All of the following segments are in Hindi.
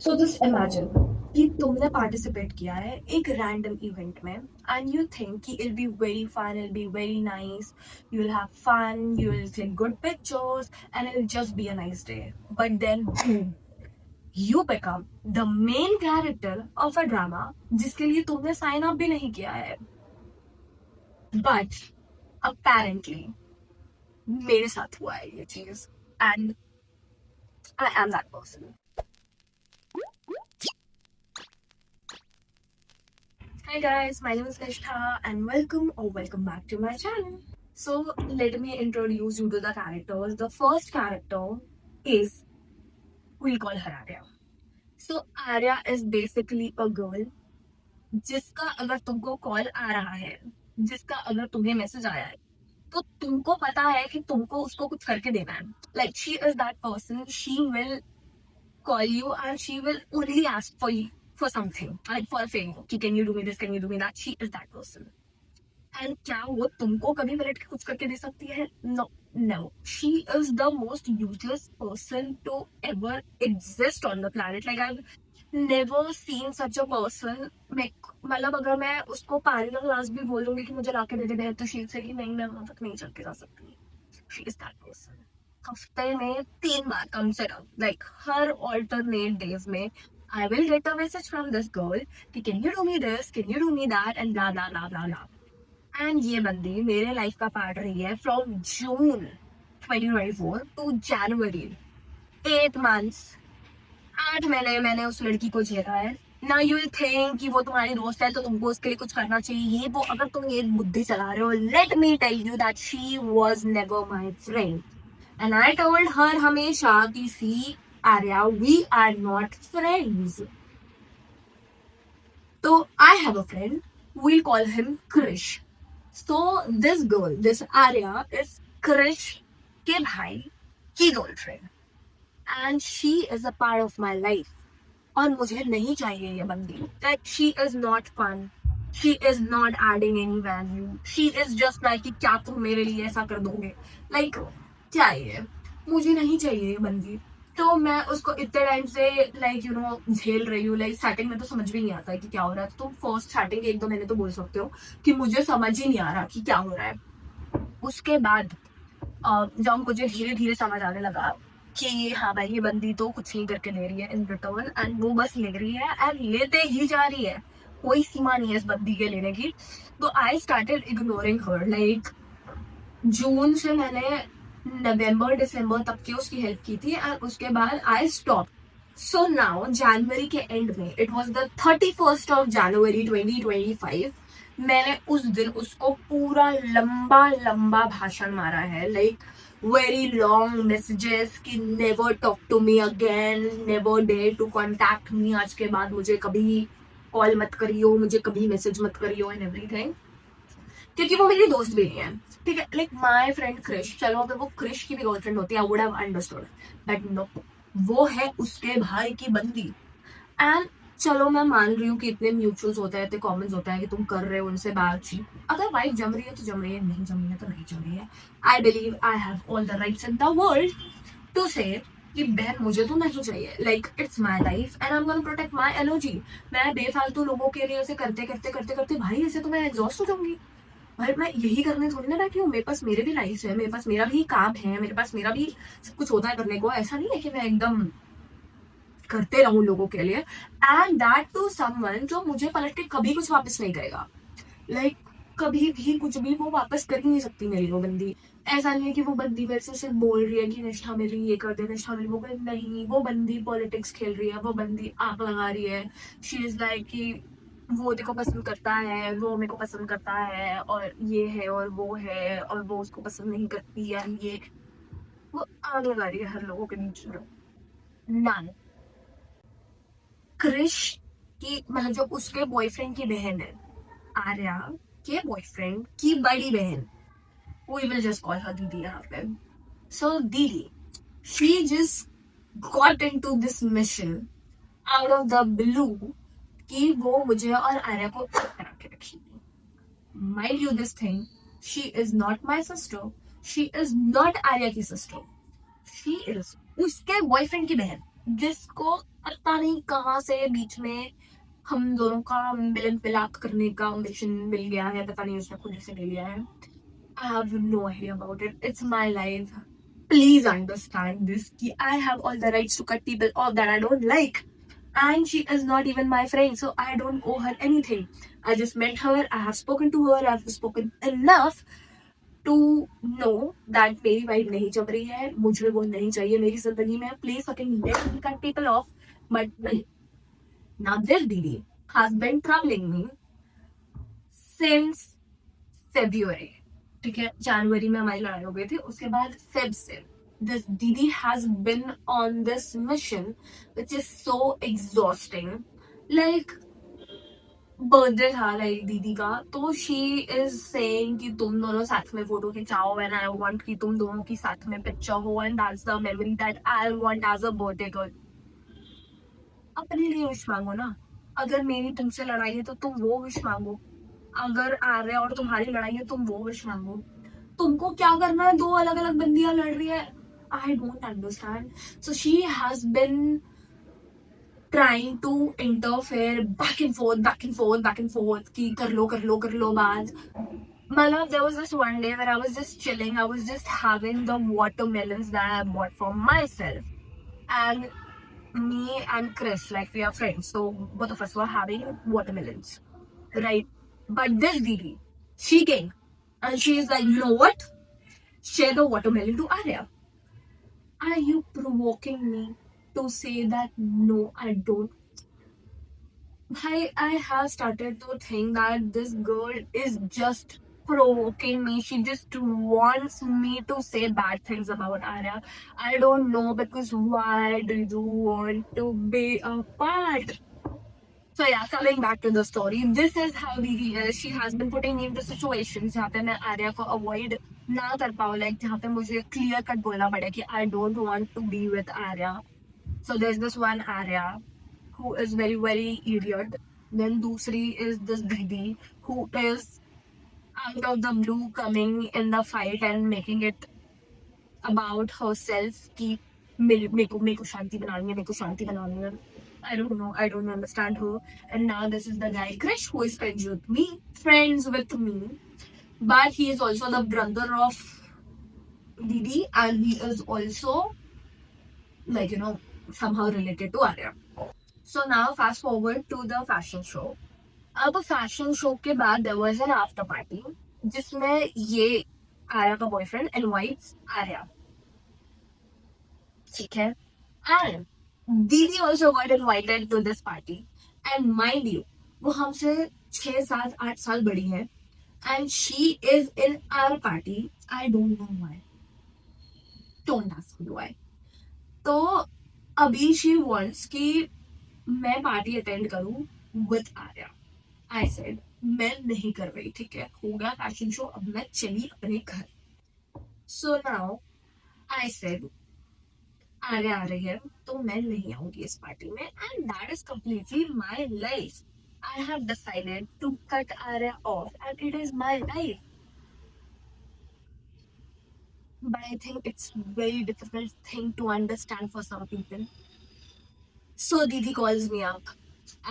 सो जस्ट इमेजिन कि तुमने पार्टिसिपेट किया है एक रैंडम इवेंट में एंड यू थिंक कि it be very fun, it be very nice, you will have fun, you will click good pictures and it will just be a nice day. But then you become the main character of a drama जिसके लिए तुमने साइन अप भी नहीं किया है. बट apparently मेरे साथ हुआ है ये चीज and I M that person. Hi guys, my name is Nishtha and welcome back to my channel. So let me introduce you to the characters. The first character is, we'll call her Arya. So Arya is basically a girl जिसका अगर तुमको कॉल आ रहा है, जिसका अगर तुम्हें मैसेज आया है, तो तुमको पता है कि तुमको उसको कुछ करके देना है. Like she is that person, she will call you and she will only ask for something, like for a favor. कि can you do me this, can you do me that? She is that person. And क्या वो तुमको कभी पलट के कुछ करके दे सकती है? No, no. She is the most useless person to ever exist on the planet. Like I've never seen such a person. मतलब अगर मैं उसको पानी का ग्लास भी बोलूंगी कि मुझे लाके दे दे तो शील से कि नहीं, मैं वहां तक नहीं चल के जा सकती. She is that person. हफ्ते में 3 बार कम से कम, like हर alternate days में I will get a message from this girl कि can you do me this, can you do me that and blah blah blah blah blah. And ये बंदी मेरे लाइफ का पार्ट रही है from June 2024 to January. 8 months, 8 महीने मैंने उस लड़की को झेला है. ना यू विल थिंक कि वो तुम्हारी दोस्त है तो तुमको उसके लिए कुछ करना चाहिए, ये वो. अगर तुम ये बुद्धि चला रहे हो, let me tell you that she was never my friend. And I told her हमेशा कि see Arya, we are not friends. तो I have a friend, we'll call him Krish. So this girl, this Arya is Krish के भाई की girlfriend and she is a part of my life. और मुझे नहीं चाहिए ये बंदी. Like she is not fun, she is not adding any value, she is just like कि क्या तुम मेरे लिए ऐसा कर दोगे. लाइक क्या ये, मुझे नहीं चाहिए ये बंदी. तो मैं उसको इतने टाइम से लाइक यू नो झेल रही हूँ. लाइक स्टार्टिंग में तो समझ भी नहीं आता है कि क्या हो रहा है. तो तुम फर्स्ट स्टार्टिंग 1-2 महीने तो बोल सकते हो कि मुझे समझ ही नहीं आ रहा कि क्या हो रहा है. उसके बाद जब मुझे धीरे धीरे समझ आने लगा कि हाँ भाई, ये बंदी तो कुछ नहीं करके ले रही है इन रिटर्न एंड वो बस ले रही है एंड लेते ही जा रही है, कोई सीमा नहीं है इस बंदी के लेने की. तो I started ignoring her. Like जून से मैंने नवंबर दिसंबर तक की उसकी हेल्प की थी एंड उसके बाद आई स्टॉप. सो नाउ जनवरी के एंड में, it was the 31st of January 2025, मैंने उस दिन उसको पूरा लंबा लंबा भाषण मारा है. लाइक वेरी लॉन्ग मैसेजेस कि never talk to me again, never dare to contact me, आज के बाद मुझे कभी कॉल मत करियो, मुझे कभी मैसेज मत करियो एंड एवरीथिंग. क्योंकि वो मेरी दोस्त भी नहीं है, ठीक है. लाइक माई फ्रेंड क्रिश, चलो अगर वो क्रिश की भी गर्लफ्रेंड होती है I would have understood, but no, वो है उसके भाई की बंदी. एंड चलो मैं मान रही हूँ कि इतने म्यूचुअल्स होते हैं, इतने कॉमन्स होते हैं कि तुम कर रहे हो उनसे बातचीत. अगर वाइफ जम रही है तो जम रही है, नहीं जम रही है तो नहीं जम रही है. I believe I have all the rights in the world to say कि बहन मुझे तो नहीं चाहिए. Like it's my life and I am gonna protect my energy. मैं बेफालतू लोगों के लिए ऐसे करते करते करते करते भाई ऐसे तो मैं एग्जॉस्ट हो जाऊंगी. भाई मैं यही करने थोड़ी ना बैठी हूँ. मेरे पास मेरे भी लाइफ है, मेरे पास मेरा भी काम है, मेरे पास मेरा भी सब कुछ होता है करने को. ऐसा नहीं है कि मैं एकदम करते रहूं लोगों के लिए. एंड दैट टू समवन जो मुझे पलट के कभी कुछ वापस नहीं करेगा. लाइक कभी भी कुछ भी वो वापस कर ही नहीं सकती मेरी वो बंदी. ऐसा नहीं है कि वो बंदी मेरे से सिर्फ बोल रही है कि निष्ठा मेरी ये कर दे, निष्ठा मेरी वो कर. नहीं, वो बंदी पॉलिटिक्स खेल रही है, वो बंदी आग लगा रही है. शी इज लाइक कि वो देखो पसंद करता है, वो मेरे को पसंद करता है और ये है और वो है और वो उसको पसंद नहीं करती है. ये वो आग लगा रही है हर लोगों के बीच में. नन क्रिश की, मतलब जो उसके बॉयफ्रेंड की बहन है, आर्या के बॉयफ्रेंड की बड़ी बहन, we will just call her दीदी यहाँ पे. So दीदी, she just got into this mission out of the blue कि वो मुझे और आर्या को करा के रखेगी. Mind you this thing, she is not my sister, she is not Arya की sister, she is उसके बॉयफ्रेंड की बहन जिसको पता नहीं कहाँ से बीच में हम दोनों का मिलन मिलाप करने का मिशन मिल गया है, पता नहीं उसने खुद से मिल गया है. I have no idea about it. It's my life. Please understand this. कि I have all the rights to cut people off that I don't like. And she is not even my friend, so I don't owe her anything. I just met her, I have spoken to her, I have spoken enough to know that मेरी वाइब नहीं चल रही है, मुझे वो नहीं चाहिए मेरी जिंदगी में. Please fucking let me cut people off. But now this Didi has been troubling me since February. ठीक है, जनवरी में हमारी लड़ाई हो गई थी, उसके बाद फेब से this Didi has been on this mission which is so exhausting. Like birthday था लाइक दीदी का, तो शी इज सेइंग कि तुम दोनों साथ में फोटो खिंचाओ एंड आई वांट कि तुम दोनों की साथ में पिक्चर हो and that's the memory that I want as a birthday girl. अपने लिए विश मांगो ना. अगर मेरी तुमसे लड़ाई है तो तुम वो विश मांगो. अगर आर्या और तुम्हारी लड़ाई है तुम वो विश मांगो. तुमको क्या करना है, दो अलग अलग बंदियां लड़ रही है. I don't understand. So she has been trying to interfere back and forth कि कर लो बात. मतलब there was this one day where I was just chilling, I was just having the watermelons that I bought for myself, and me and Chris, like we are friends, so both of us were having watermelons, right? But this Didi, she came and she is like, you know what? Share the watermelon to Arya. Are you provoking me to say that no, I don't? I have started to think that this girl is just provoking me. She just wants me to say bad things about Arya. I don't know, because why do you want to be apart? So yeah, coming back to the story, this is how Didi is. She has been putting me into situations जहाँ पे मैं आर्या को avoid ना कर पाऊँ, like जहाँ पे मुझे clear cut बोलना पड़े कि I don't want to be with Arya. So there's this one Arya who is very very idiot. Then दूसरी is this Didi who is out of the blue coming in the fight and making it about herself कि मेरे को शांति बनानी है, मेरे को शांति बनानी है. I don't know. I don't understand her. And now this is the guy Krish who is friends with me, but he is also the brother of Didi, and he is also like somehow related to Arya. So now fast forward to the fashion show. अब फैशन शो के बाद there was an after party जिसमें ये आर्या का बॉयफ्रेंड इनवाइट्स आर्या. ठीक है. And Didi also got invited to this party. And mind you, वो हमसे 6, 7, 8 साल बड़ी है. And she is in our party. I don't know why. Don't ask me why. तो अभी she wants कि मैं पार्टी अटेंड करूं with आर्या. I said मैं नहीं कर रही. ठीक है, हो गया फैशन शो, अब मैं चली अपने घर. So now I said आगे आ रही है तो मैं नहीं आऊंगी इस पार्टी में, and that is completely my life. I have decided to cut Arya off and it is my life. But I think it's very difficult thing to understand for some people. So Didi calls me up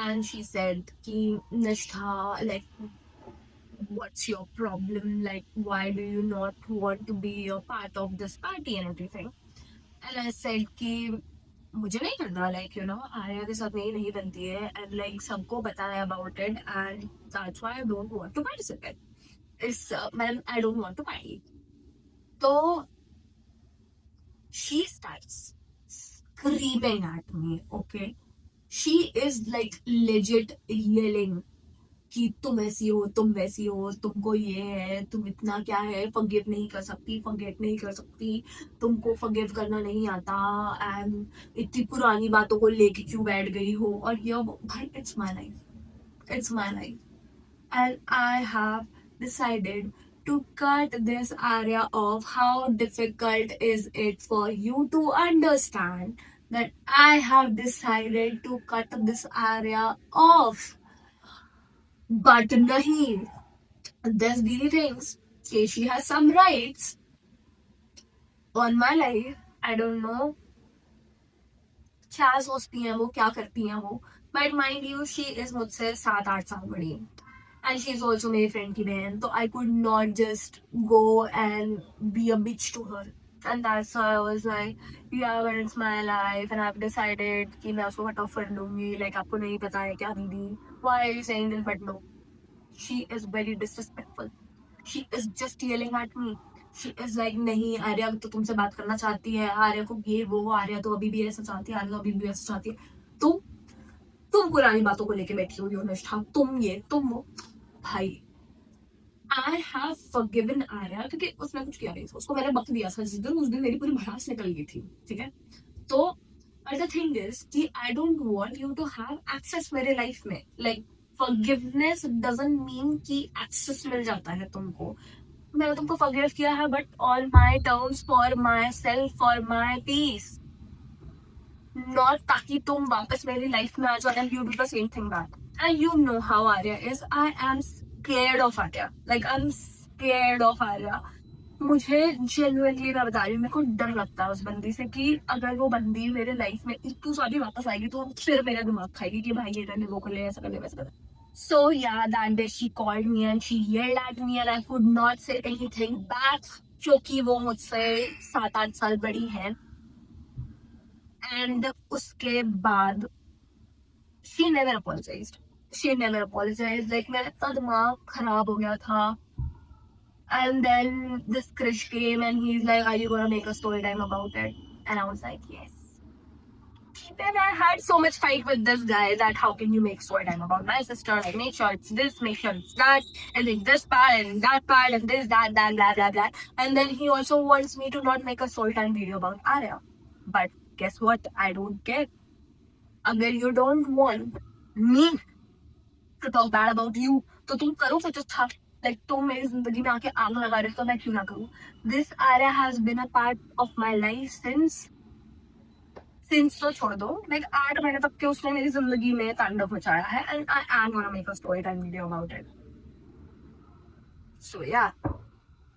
and she said कि Nishtha, like what's your problem, like why do you not want to be a part of this party and everything. And I said कि मुझे नहीं करना, लाइक आर्या के साथ मेरी नहीं बनती है, एंड लाइक सबको पता है about it, and that's why I don't want to participate. It's ma'am I don't want to party. तो she starts screaming at me. Okay, she is like legit yelling कि तुम ऐसी हो, तुम वैसी हो, तुमको ये है, तुम इतना क्या है, फॉरगिव नहीं कर सकती, फॉरगेट नहीं कर सकती, तुमको फॉरगिव करना नहीं आता, एंड इतनी पुरानी बातों को लेके क्यों बैठ गई हो, और ये भाई it's my life, it's my life, and I have decided to cut this area off. How difficult is it for you to understand that I have decided to cut this area off? But nahi, this Didi thinks she has some rights on my life. I don't know क्या सोचती हैं वो, क्या करती हैं वो. But mind you she is मुझसे 7-8 साल बड़ी and she's also मेरी friend की बहन, तो I could not just go and be a bitch to her. And that's why I was like, yeah, but it's my life and I've decided कि मैं उसको कट ऑफ कर लूंगी. Like आपको नहीं पता है क्या दीदी? Why are you saying this? But no, she is very disrespectful. She is just yelling at me. She is like, नहीं आर्या तो तुमसे बात करना चाहती है, आर्या को ये वो, आर्या तो अभी भी ऐसा चाहती है, आर्या तो अभी भी ऐसा चाहती है. तो तुम पुरानी बातों को लेके बैठी हुई हो निष्ठा, तुम ये तुम वो. भाई आई हैव फॉरगिवन आर्या क्योंकि उसने कुछ किया नहीं था. उसको मैंने वक्त दिया था जिस दिन, उस दिन मेरी पूरी भड़ास निकल गई थी. ठीक है. तो बट द थिंग इज कि I don't want you to have access मेरे लाइफ में. लाइक फॉरगिवनेस डजंट मीन कि एक्सेस मिल जाता है तुमको. मैंने तुमको फॉरगिव किया है but on my terms, for myself, for my peace, not ताकि तुम वापस मेरी लाइफ में आ जाओ and you do the same thing back. And you know how Arya is. I am scared of Arya. Like I'm scared of Arya. मुझे genuinely मैं बता रही हूँ, मेरे को डर लगता है उस बंदी से कि अगर वो बंदी मेरे लाइफ में इतनी सारी वापस आएगी तो फिर मेरा दिमाग खाएगी कि भाई ये करने वो कर ले, ऐसा कर ले, वैसा कर ले. So yeah, that day she called me and she yelled at me and I could not say anything back क्योंकि वो मुझसे 7-8 साल बड़ी है. And उसके बाद she never apologized. She never apologized. Like मेरा इतना दिमाग खराब हो गया था. And then this Krish came and he's like, are you gonna make a story time about it? And I was like, yes. Then I had so much fight with this guy that how can you make story time about my sister? Like make sure it's this, make sure it's that, and then this part and that part and this, that, blah, blah, blah. And then he also wants me to not make a story time video about Arya. But guess what? I don't care. Agar you don't want me to talk bad about you, तो तुम करो कुछ अच्छा. Like तुम मेरी जिंदगी में आके आग लगा रहे हो तो मैं क्यों ना करूँ. This Arya has been a part of my life since तो छोड़ दो, like 8 महीने तक के उसने मेरी जिंदगी में तांडव मचाया है and I am gonna make a story time video about it. So yeah,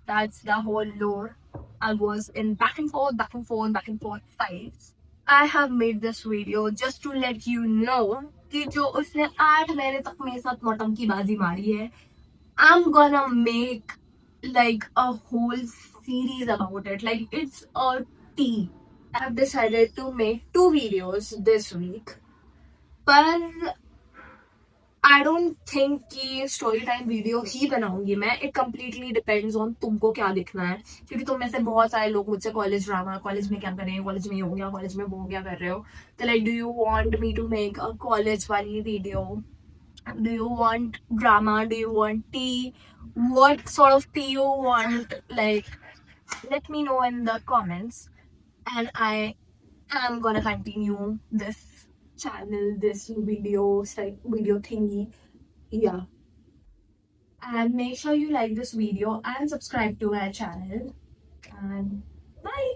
that's the whole lore. I was in back and forth fights. I have made this video just to let you know कि जो उसने 8 महीने तक मेरे साथ नौटंकी बाजी मारी है, I'm gonna make like a whole series about it. Like it's a tea. I've decided to make 2 videos this week. पर I don't think कि स्टोरी टाइम वीडियो ही बनाऊंगी मैं. इट कम्प्लीटली डिपेंड्स ऑन तुमको क्या देखना है. क्योंकि तुम में से बहुत सारे लोग मुझसे कॉलेज ड्रामा, कॉलेज में क्या करें, कॉलेज में ये हो गया, कॉलेज में वो हो गया कर रहे हो. तो like do you want me to make a college वाली video? Do you want drama? Do you want tea? What sort of tea you want? Like, let me know in the comments. And I am gonna continue this channel, this video thingy. Yeah. And make sure you like this video and subscribe to our channel. And bye.